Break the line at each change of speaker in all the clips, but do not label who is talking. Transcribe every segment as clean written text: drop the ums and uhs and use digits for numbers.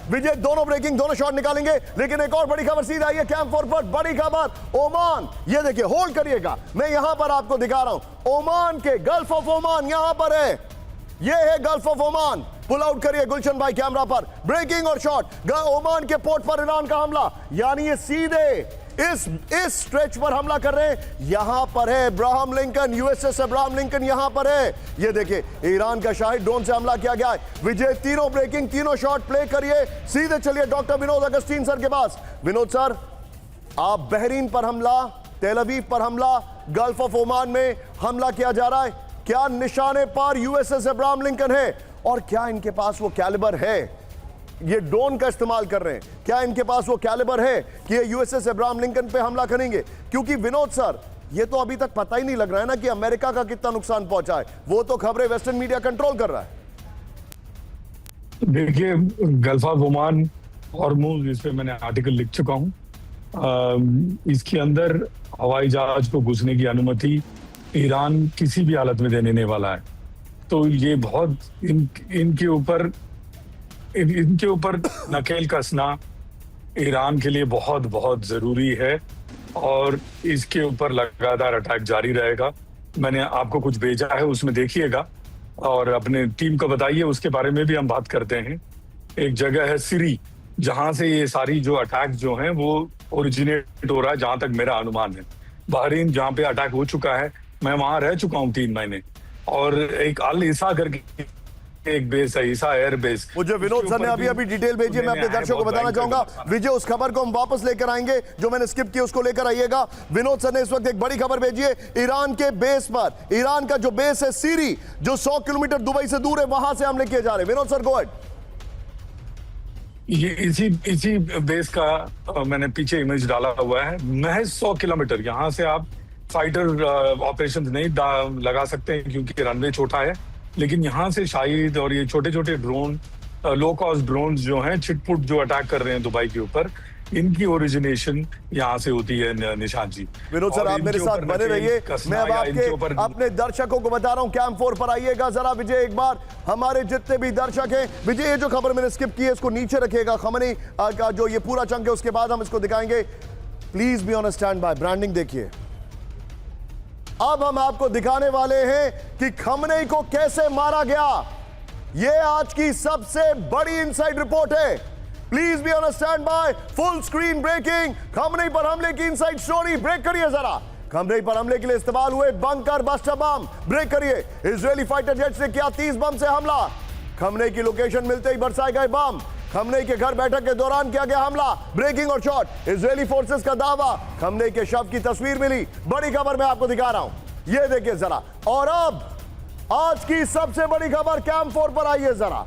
विजय दोनों ब्रेकिंग, दोनों शॉट निकालेंगे। लेकिन एक और बड़ी खबर सीधा आई है कैंप 4 पर, बड़ी खबर ओमान। ये देखिए, होल्ड करिएगा, मैं यहां पर आपको दिखा रहा हूं। ओमान के गल्फ ऑफ ओमान यहां पर है, ये है Gulf of Oman. Pull out करिए गुलशन भाई कैमरा पर, ब्रेकिंग और शॉट। ओमान के पोर्ट पर ईरान का हमला, यानी ये सीधे इस स्ट्रेच पर हमला कर रहे हैं। यहां पर है Abraham Lincoln, USS Abraham Lincoln यहां पर है। ये देखिए, ईरान का शाहिद ड्रोन से हमला किया गया है। विजय तीनों ब्रेकिंग, तीनों शॉट प्ले करिए, सीधे चलिए डॉक्टर विनोद अगस्टीन सर के पास। विनोद सर, आप बहरीन पर हमला, तेल अवीव पर हमला, गल्फ ऑफ ओमान में हमला किया जा रहा है। क्या निशाने पर यूएसएस अब्राहम लिंकन है और क्या इनके पास वो कैलिबर है? ये ड्रोन का इस्तेमाल कर रहे हैं, क्या इनके पास वो कैलिबर है कि ये यूएसएस अब्राहम लिंकन पे हमला करेंगे? क्योंकि विनोद सर, ये तो अभी तक पता ही नहीं लग रहा है ना कि अमेरिका का कितना नुकसान पहुंचा है। वो तो खबरें वेस्टर्न मीडिया कंट्रोल कर रहा है।
देखिए, गल्फ ऑफ ओमान हॉर्मुज, इस पे मैंने आर्टिकल लिख चुका हूं। इसके अंदर हवाई जहाज को घुसने की अनुमति ईरान किसी भी हालत में देने नहीं वाला है। तो ये बहुत इनके ऊपर नकेल कसना ईरान के लिए बहुत बहुत जरूरी है और इसके ऊपर लगातार अटैक जारी रहेगा। मैंने आपको कुछ भेजा है, उसमें देखिएगा और अपने टीम को बताइए, उसके बारे में भी हम बात करते हैं। एक जगह है सिरी, जहां से ये सारी जो अटैक जो हैं वो ओरिजिनेट हो रहा है, जहां तक मेरा अनुमान है। बहरीन जहां पे अटैक हो चुका है, मैं वहां रह चुका हूँ 3 महीने। और एक अल ईसा करके एक बेस है, ईसा एयर बेस।
मुझे विनोद सर ने अभी डिटेल भेजी है, मैं अपने दर्शकों को बताना चाहूंगा। विजय, उस खबर को हम वापस लेकर आएंगे जो मैंने स्किप की, उसको लेकर आइएगा। विनोद सर ने इस वक्त एक बड़ी खबर भेजी है ईरान के बेस पर। ईरान का जो बेस है सीरी, जो 100 किलोमीटर दुबई से दूर है, वहां से हमले किए जा रहे हैं। Vinod sir, go ahead.
ये इसी बेस का मैंने पीछे इमेज डाला हुआ है। महज 100 किलोमीटर यहाँ से आप फाइटर ऑपरेशन नहीं लगा सकते हैं क्योंकि रनवे छोटा है। लेकिन यहाँ से शाहिद और ये छोटे छोटे ड्रोन, लो कॉस्ट ड्रोन जो हैं, छिटपुट जो अटैक कर रहे हैं दुबई के ऊपर, इनकी ओरिजिनेशन यहाँ से होती है। निशांत जी,
विनोद सर, आप मेरे साथ बने रहिए। मैं अब आपके अपने दर्शकों को बता रहा हूँ, कैंप 4 पर आइएगा जरा। विजय, एक बार हमारे जितने भी दर्शक हैं, विजय ये जो खबर मैंने स्किप की है इसको नीचे रखिएगा। खमनी का जो ये पूरा चंक है उसके बाद हम इसको दिखाएंगे। Please be on stand by. Branding देखिए। अब हम आपको दिखाने वाले हैं कि खमनेई को कैसे मारा गया। यह आज की सबसे बड़ी इनसाइड रिपोर्ट है। Please be on standby. Full screen breaking, Khamenei पर हमले की इनसाइड स्टोरी। ब्रेक करिए जरा। खमनेई पर हमले के लिए इस्तेमाल हुए बंकर बस्टर बम। ब्रेक करिए। इजरायली फाइटर जेट्स ने किया 30 बम से हमला। खमनेई की लोकेशन मिलते ही बरसाए गए बम। खमनेई के घर बैठक के दौरान किया गया हमला। ब्रेकिंग और शॉट। इजरायली फोर्सेस का दावा, खमनेई के शव की तस्वीर मिली। बड़ी खबर मैं आपको दिखा रहा हूं, ये देखिए जरा। और अब आज की सबसे बड़ी खबर कैंप 4 पर आइए जरा।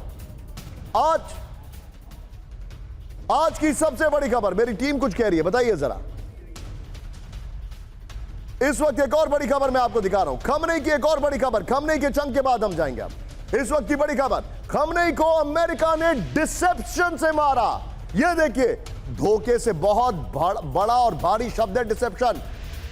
आज की सबसे बड़ी खबर, मेरी टीम कुछ कह रही है, बताइए जरा। इस वक्त एक और बड़ी खबर मैं आपको दिखा रहा हूं, खमनेई की एक और बड़ी खबर। खमनेई के चंक के बाद हम जाएंगे। अब इस वक्त की बड़ी खबर, खमनेई को अमेरिका ने डिसेप्शन से मारा। यह देखिए, धोखे से बहुत बड़ा और भारी शब्द है डिसेप्शन।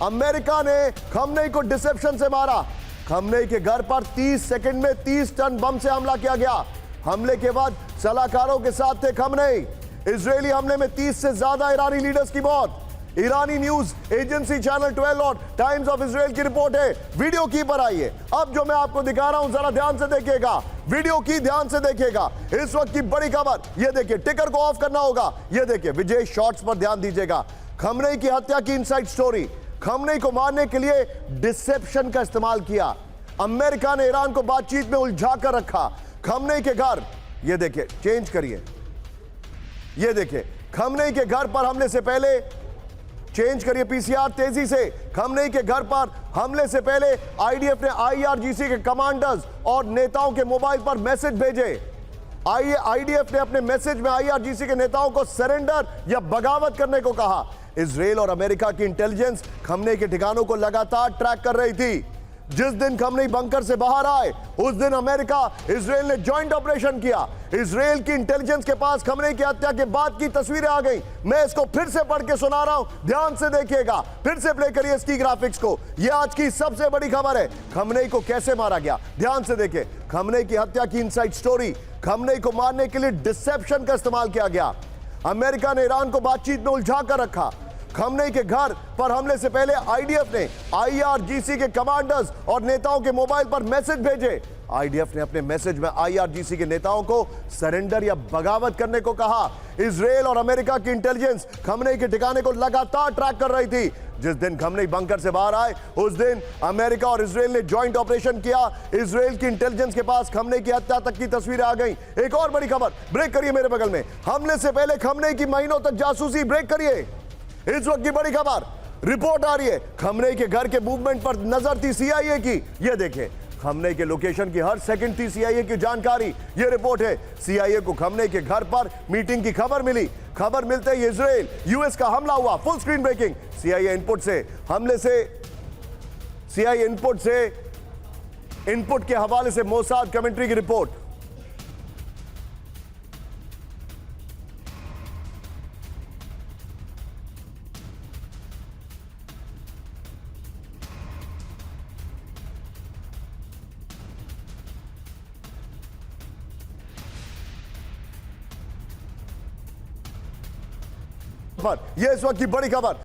अमेरिका ने खमनेई को डिसेप्शन से मारा। खमनेई के घर पर 30 सेकंड में 30 टन बम से हमला किया गया। हमले के बाद सलाहकारों के साथ थे खमनेई। इजरायली हमले में 30 से ज्यादा ईरानी लीडर्स की मौत। ईरानी न्यूज एजेंसी चैनल 12 और टाइम्स ऑफ इजराइल की रिपोर्ट है। वीडियो की पर आइए। अब जो मैं आपको दिखा रहा हूं जरा ध्यान से देखिएगा, वीडियो की ध्यान से देखिएगा। इस वक्त की बड़ी खबर, ये देखिए, टिकर को ऑफ करना होगा। ये देखिए, विजय शॉट्स पर ध्यान दीजिएगा। खमनेई की हत्या की इनसाइड स्टोरी। खमनेई को मारने के लिए डिसेप्शन का इस्तेमाल किया। अमेरिका ने ईरान को बातचीत में उलझा कर रखा। खमनेई के घर, ये देखिए, चेंज करिए, ये देखिए, खमनेई के घर पर हमले से पहले, चेंज करिए पीसीआर तेजी से। खमनेई के घर पर हमले से पहले आईडीएफ ने आईआरजीसी के कमांडर्स और नेताओं के मोबाइल पर मैसेज भेजे। आईडीएफ ने अपने मैसेज में आईआरजीसी के नेताओं को सरेंडर या बगावत करने को कहा। इजराइल और अमेरिका की इंटेलिजेंस खमनेई के ठिकानों को लगातार ट्रैक कर रही थी। जिस दिन खमनेई बंकर से बाहर आए, उस दिन अमेरिका इजराइल ने जॉइंट ऑपरेशन किया। इजराइल की इंटेलिजेंस के पास खमनेई की हत्या के बाद की तस्वीरें आ गई। मैं इसको फिर से पढ़ के सुना रहा हूं, ध्यान से देखिएगा। फिर से प्ले करिए इसकी ग्राफिक्स को। यह आज की सबसे बड़ी खबर है। खमनेई को कैसे मारा गया, ध्यान से देखिए। खमनेई की हत्या की इनसाइड स्टोरी। खमनेई को मारने के लिए डिसेप्शन का इस्तेमाल किया गया। अमेरिका ने ईरान को बातचीत में उलझा कर रखा। खमनेई के घर पर हमले से पहले आईडीएफ ने आईआरजीसी के कमांडर्स और नेताओं के मोबाइल पर मैसेज भेजे। आईडीएफ ने अपने मैसेज में आईआरजीसी के नेताओं को सरेंडर या बगावत करने को कहा। इजरायल और अमेरिका की इंटेलिजेंस खमनेई के ठिकाने को लगातार ट्रैक कर रही थी। जिस दिन खमनेई बंकर से बाहर आए उस दिन अमेरिका और इजरायल ने जॉइंट ऑपरेशन किया। इजरायल की इंटेलिजेंस के पास खमनेई की हत्या तक की तस्वीरें आ गई। एक और बड़ी खबर, ब्रेक करिए मेरे बगल में। हमले से पहले खमनेई की महीनों तक जासूसी, ब्रेक करिए। इस वक्त की बड़ी खबर, रिपोर्ट आ रही है खमनेई के घर के मूवमेंट पर नजर थी सीआईए की। ये देखें, खमनेई के लोकेशन की हर सेकंड थी सीआईए की जानकारी। ये रिपोर्ट है, सीआईए को खमनेई के घर पर मीटिंग की खबर मिली। खबर मिलते ही इजराइल यूएस का हमला हुआ। Full screen breaking. CIA input से हमले से सीआईए इनपुट के हवाले से मोसाद कमेंट्री की रिपोर्ट। ये इस वक्त की बड़ी खबर।